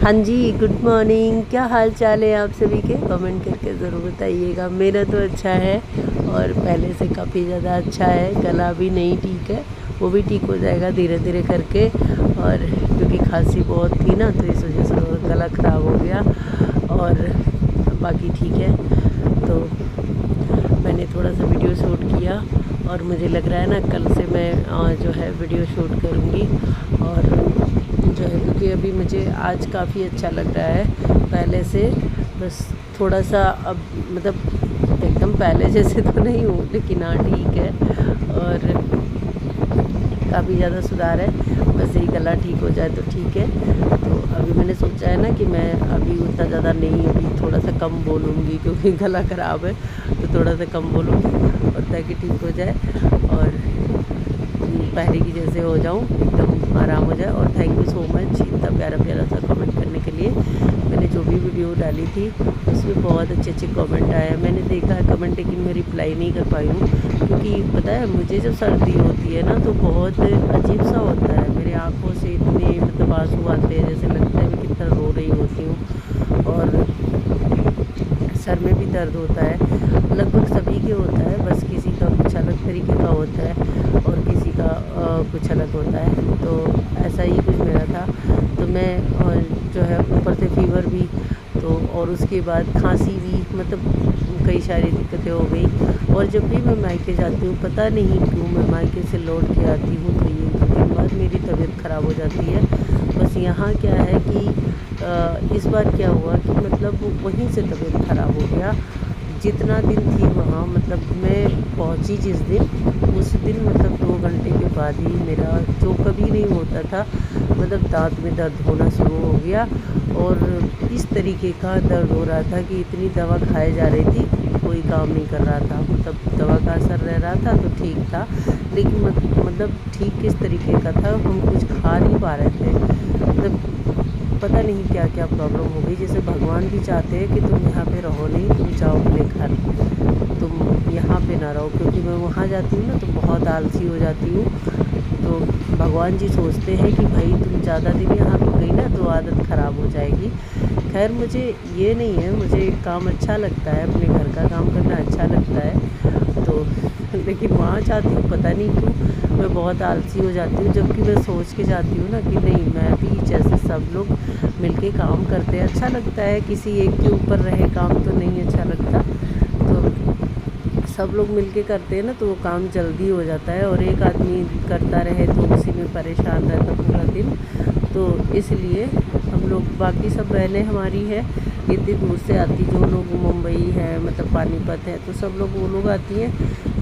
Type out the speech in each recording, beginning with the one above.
हाँ जी, good morning. क्या हाल चाल है आप सभी के? कमेंट करके ज़रूर बताइएगा। मेरा तो अच्छा है और पहले से काफ़ी ज़्यादा अच्छा है। गला भी नहीं ठीक है, वो भी ठीक हो जाएगा धीरे धीरे करके। और क्योंकि खांसी बहुत थी ना, तो इस वजह से गला ख़राब हो गया और बाकी ठीक है। तो मैंने थोड़ा सा वीडियो शूट किया और मुझे लग रहा है ना कल से मैं जो है वीडियो शूट करूँगी। और जो है क्योंकि अभी मुझे आज काफ़ी अच्छा लग रहा है पहले से। बस थोड़ा सा अब मतलब एकदम पहले जैसे तो नहीं हूँ, लेकिन हाँ ठीक है और काफ़ी ज़्यादा सुधार है। बस यही गला ठीक हो जाए तो ठीक है। तो अभी मैंने सोचा है ना कि मैं अभी उतना ज़्यादा नहीं, अभी थोड़ा सा कम बोलूँगी क्योंकि गला ख़राब है, तो थोड़ा सा कम बोलूँगी और ताकि ठीक हो जाए और पहले की जैसे हो जाऊँ, एकदम आराम हो जाए। और थैंक यू सो मच इतना प्यारा प्यारा सा कमेंट करने के लिए। मैंने जो भी वीडियो डाली थी उसमें बहुत अच्छे अच्छे कमेंट आए। मैंने देखा है कमेंट, लेकिन मैं रिप्लाई नहीं कर पाई हूँ क्योंकि पता है मुझे जब सर्दी होती है ना तो बहुत अजीब सा होता है। मेरी आँखों से इतने मतलब आंसू आते हैं, जैसे लगता है मैं कितना रो रही होती हूँ। और सर में भी दर्द होता है, लगभग सभी के होता है, बस किसी का कुछ अलग तरीके का होता है और किसी का कुछ अलग होता है। तो ऐसा ही कुछ मेरा था। तो मैं जो है ऊपर से फीवर भी, तो और उसके बाद खांसी भी, मतलब कई सारी दिक्कतें हो गई। और जब भी मैं मायके जाती हूँ, पता नहीं क्यों मैं मायके से लौट के आती हूँ तो ये 2 दिन बाद मेरी तबीयत ख़राब हो जाती है। बस यहाँ क्या है कि इस बार क्या हुआ कि मतलब वहीं से तबीयत ख़राब हो गया। जितना दिन थी वहाँ, मतलब मैं पहुँची जिस दिन, उस दिन मतलब 2 घंटे के बाद ही मेरा जो कभी नहीं होता था, मतलब दाँत में दर्द होना शुरू हो गया। और इस तरीके का दर्द हो रहा था कि इतनी दवा खाए जा रही थी, कोई काम नहीं कर रहा था। मतलब दवा का असर रह रहा था तो ठीक था, लेकिन मतलब ठीक किस तरीके का था, हम कुछ खा नहीं पा रहे थे। मतलब पता नहीं क्या क्या प्रॉब्लम हो गई। जैसे भगवान भी चाहते हैं कि तुम यहाँ पे रहो नहीं, तुम जाओ अपने घर, तुम यहाँ पे ना रहो। क्योंकि मैं वहाँ जाती हूँ ना तो बहुत आलसी हो जाती हूँ। तो भगवान जी सोचते हैं कि भाई तुम ज़्यादा दिन यहाँ पे गई ना तो आदत ख़राब हो जाएगी। खैर मुझे ये नहीं है, मुझे काम अच्छा लगता है, अपने घर का काम करना अच्छा लगता है। तो लेकिन वहाँ जाती हूँ पता नहीं क्यों मैं बहुत आलसी हो जाती हूँ। जबकि मैं सोच के जाती हूँ ना कि नहीं, मैं भी जैसे सब लोग मिलके काम करते हैं अच्छा लगता है। किसी एक के ऊपर रहे काम तो नहीं अच्छा लगता। तो सब लोग मिलके करते हैं ना तो वो काम जल्दी हो जाता है, और एक आदमी करता रहे तो उसी में परेशान रहता पूरा दिन। तो इसलिए हम लोग, बाकी सब बहनें हमारी है इतनी दूर से आती, जो लोग मुंबई है, मतलब पानीपत है, तो सब लोग वो लोग आती हैं।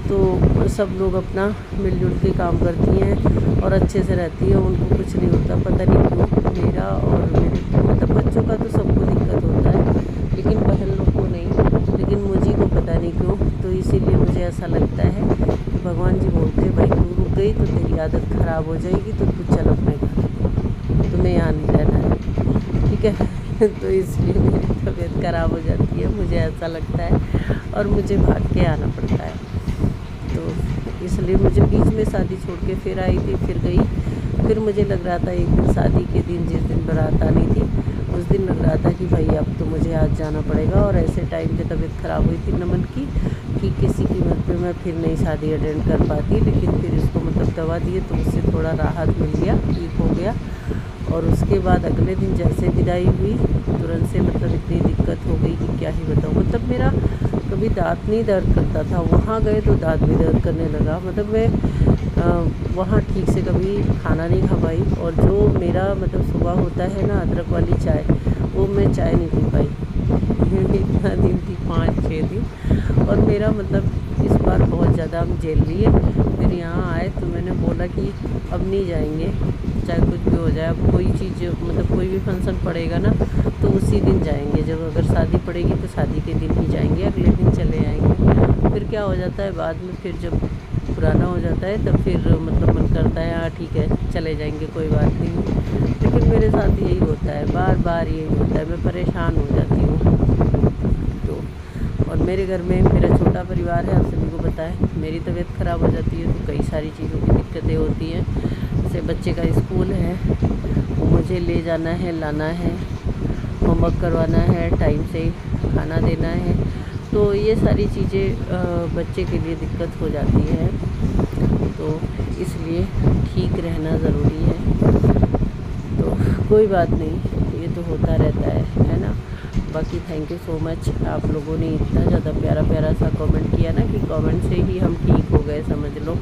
तो सब लोग अपना मिलजुल के काम करती हैं और अच्छे से रहती है, उनको कुछ नहीं होता। पता नहीं क्यों मेरा और मेरे मतलब बच्चों का तो सबको दिक्कत होता है, लेकिन बहन लोग को नहीं, लेकिन मुझे को पता नहीं क्यों। तो इसीलिए मुझे ऐसा लगता है कि भगवान जी बोलते हैं भाई तू रुक गई तो तेरी आदत ख़राब हो जाएगी, तो तू चल अपने घर, तुम्हें यहाँ नहीं रहना है, ठीक है। तो इसलिए मेरी तबीयत ख़राब हो जाती है, मुझे ऐसा लगता है और मुझे भाग के आना पड़ता है। तो इसलिए मुझे बीच में शादी छोड़ के फिर आई थी, फिर गई। फिर मुझे लग रहा था एक दिन शादी के दिन, जिस दिन बारात आनी थी, उस दिन लग रहा था कि भाई अब तो मुझे आज जाना पड़ेगा। और ऐसे टाइम पे तबीयत ख़राब हुई थी नमन की कि किसी कीमत पे मैं फिर नहीं शादी अटेंड कर पाती। लेकिन फिर इसको मतलब दवा दिए तो उससे थोड़ा राहत मिल गया, ठीक हो गया। और उसके बाद अगले दिन जैसे विदाई हुई, तुरंत से मतलब इतनी दिक्कत हो गई कि क्या ही बताऊँ। मतलब मेरा कभी दाँत नहीं दर्द करता था, वहाँ गए तो दाँत भी दर्द करने लगा। मतलब मैं वहाँ ठीक से कभी खाना नहीं खा पाई। और जो मेरा मतलब सुबह होता है ना अदरक वाली चाय, वो मैं चाय नहीं पी पाई इतना दिन थी, 5-6 दिन। और मेरा मतलब इस बार बहुत ज़्यादा हम झेल रही है। फिर यहाँ आए तो मैंने बोला कि अब नहीं जाएंगे, चाहे कुछ भी हो जाए। अब कोई चीज़ मतलब कोई भी फंक्शन पड़ेगा ना तो उसी दिन जाएंगे, जब अगर शादी पड़ेगी तो शादी के दिन ही जाएंगे, अगले दिन चले आएंगे। फिर क्या हो जाता है बाद में, फिर जब पुराना हो जाता है तब फिर मतलब मन करता है हाँ ठीक है चले जाएंगे, कोई बात नहीं। लेकिन मेरे साथ यही होता है, बार बार यही होता है, मैं परेशान हो जाती हूँ। तो और मेरे घर में मेरा छोटा परिवार है, आप सभी को पता है। मेरी तबीयत ख़राब हो जाती है तो कई सारी चीज़ों की दिक्कतें होती हैं। जैसे बच्चे का स्कूल है, वो मुझे ले जाना है, लाना है, होमवर्क करवाना है, टाइम से खाना देना है, तो ये सारी चीज़ें बच्चे के लिए दिक्कत हो जाती है। तो इसलिए ठीक रहना ज़रूरी है। तो कोई बात नहीं, ये तो होता रहता है ना। बाकी थैंक यू सो मच, आप लोगों ने इतना ज़्यादा प्यारा प्यारा सा कमेंट किया ना कि कमेंट से ही हम ठीक हो गए, समझ लो।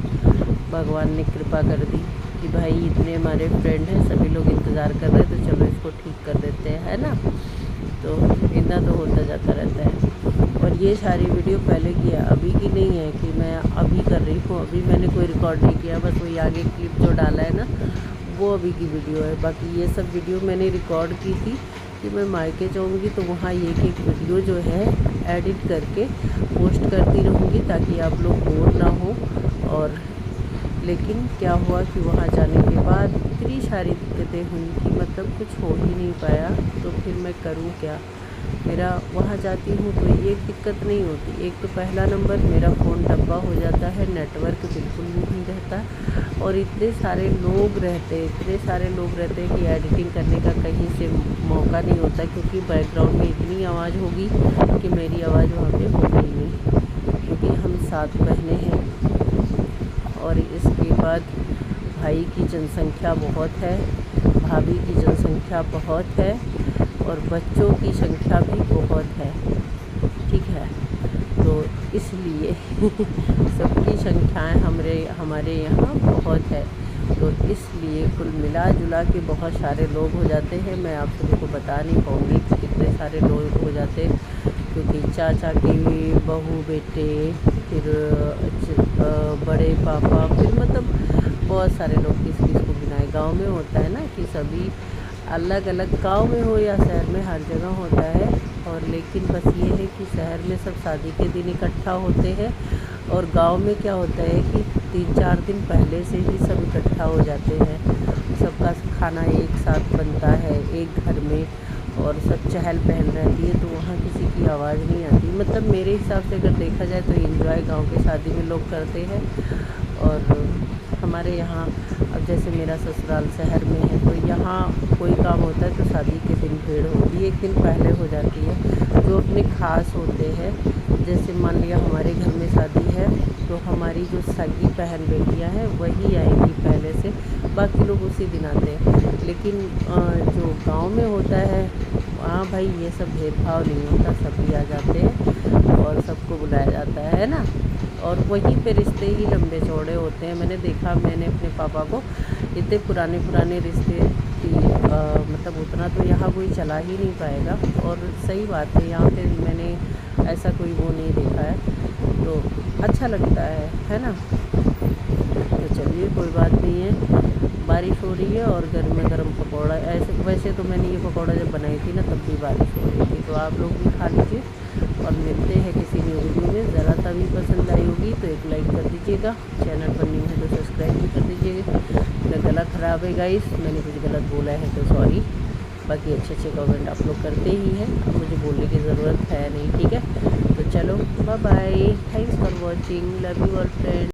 भगवान ने कृपा कर दी कि भाई इतने हमारे फ्रेंड हैं, सभी लोग इंतज़ार कर रहे हैं, तो चलो इसको ठीक कर देते हैं, है ना। तो इतना तो होता जाता रहता है। और ये सारी वीडियो पहले की है, अभी की नहीं है कि मैं अभी कर रही हूँ। अभी मैंने कोई रिकॉर्ड नहीं किया, बस वही आगे क्लिप जो डाला है ना, वो अभी की वीडियो है। बाकी ये सब वीडियो मैंने रिकॉर्ड की थी कि मैं मायके जाऊँगी तो वहाँ एक वीडियो जो है एडिट करके पोस्ट करती रहूँगी, ताकि आप लोग बोर ना हो। और लेकिन क्या हुआ कि वहाँ जाने के बाद इतनी सारी दिक्कतें हुई कि मतलब कुछ हो ही नहीं पाया। तो फिर मैं करूँ क्या। मेरा वहाँ जाती हूँ तो एक दिक्कत नहीं होती। एक तो पहला नंबर, मेरा फ़ोन डब्बा हो जाता है, नेटवर्क बिल्कुल नहीं रहता, और इतने सारे लोग रहते हैं कि एडिटिंग करने का कहीं से मौका नहीं होता, क्योंकि बैकग्राउंड में इतनी आवाज़ होगी कि मेरी आवाज़ वहाँ पे होगी ही नहीं, क्योंकि हम 7 बहनें हैं। और इसके बाद भाई की जनसंख्या बहुत है, भाभी की जनसंख्या बहुत है, और बच्चों की संख्या भी बहुत है, ठीक है। तो इसलिए सबकी संख्याएं हमारे यहाँ बहुत है। तो इसलिए कुल मिला जुला के बहुत सारे लोग हो जाते हैं। मैं आप सभी को बता नहीं पाऊँगी कि कितने सारे लोग हो जाते हैं, क्योंकि चाचा के बहू बेटे, फिर बड़े पापा, फिर मतलब बहुत सारे लोग, किस को गिनाए। गांव में होता है ना कि सभी अलग अलग, गांव में हो या शहर में, हर जगह होता है। और लेकिन बस ये है कि शहर में सब शादी के दिन इकट्ठा होते हैं, और गांव में क्या होता है कि 3-4 दिन पहले से ही सब इकट्ठा हो जाते हैं। सबका खाना एक साथ बनता है एक घर में, और सब चहल पहल रहती है, तो वहाँ किसी की आवाज़ नहीं आती। मतलब मेरे हिसाब से अगर देखा जाए तो एंजॉय गांव के शादी में लोग करते हैं। और हमारे यहाँ अब जैसे मेरा ससुराल शहर में है, तो यहाँ कोई काम होता है तो शादी के दिन भीड़ होती है, एक दिन पहले हो जाती है। जो अपने ख़ास होते हैं, जैसे मान लिया हमारे घर में शादी है, तो हमारी जो सगी बहन बेटियाँ हैं वही आएंगी पहले से, बाकी लोग उसी दिन आते हैं। लेकिन जो गांव में होता है वहाँ भाई ये सब भेदभाव नहीं होता, सभी आ जाते हैं और सबको बुलाया जाता है ना। और वहीं पे रिश्ते ही लंबे चौड़े होते हैं। मैंने देखा, मैंने अपने पापा को इतने पुराने रिश्ते कि मतलब उतना तो यहाँ कोई चला ही नहीं पाएगा। और सही बात है, यहाँ पे मैंने ऐसा कोई वो नहीं देखा है, तो अच्छा लगता है ना। तो चलिए कोई बात नहीं है। बारिश हो रही है और गर्म गर्म पकौड़ा, ऐसे वैसे तो मैंने ये पकौड़ा जब बनाई थी ना तब भी बारिश हो रही थी। तो आप लोग भी खा लीजिए, और मिलते हैं किसी न्यू वीडियो में। ज़रा सा भी पसंद आई होगी तो एक लाइक कर दीजिएगा, चैनल पर न्यू है तो सब्सक्राइब भी कर दीजिएगा। मेरा गला ख़राब है गाइस, मैंने कुछ गलत बोला है तो सॉरी। बाकी अच्छे कमेंट आप लोग करते ही हैं, अब मुझे बोलने की ज़रूरत है नहीं, ठीक है। तो चलो bye bye, thanks for watching, love you all friend.